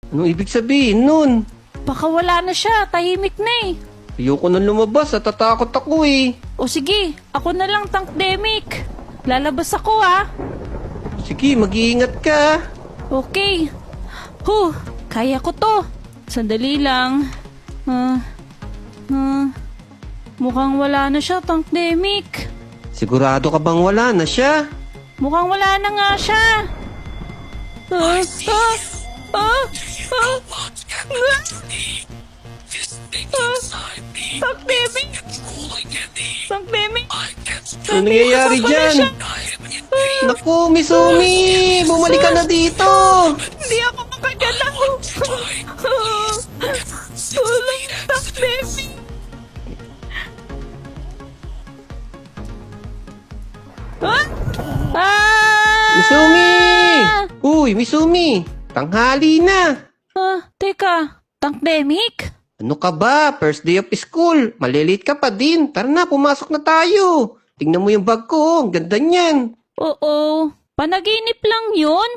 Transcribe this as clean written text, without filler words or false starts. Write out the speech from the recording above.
Anong ibig sabihin nun? Baka wala na siya, tahimik na eh. Ayoko nang lumabas, natatakot ako eh. O sige, ako na lang Tankdemic. Lalabas ako Sige, mag-iingat ka. Okay. Kaya ko to. Sandali lang. Mukhang wala na siya, Tankdemic. Sigurado ka bang wala na siya? Mukhang wala na nga siya. Tankdemic! Tankdemic! Ano nangyayari dyan? Naku, Misumi! Bumalik ka na dito! Hindi ako makagalaw. Tulong, Tankdemic! Misumi! Uy, Misumi! Tanghali na! Teka, Tankdemic? Ano ka ba? First day of school. Malilate ka pa din. Tara na, pumasok na tayo. Tingnan mo yung bag ko. Ang ganda niyan. Oo, panaginip lang yun.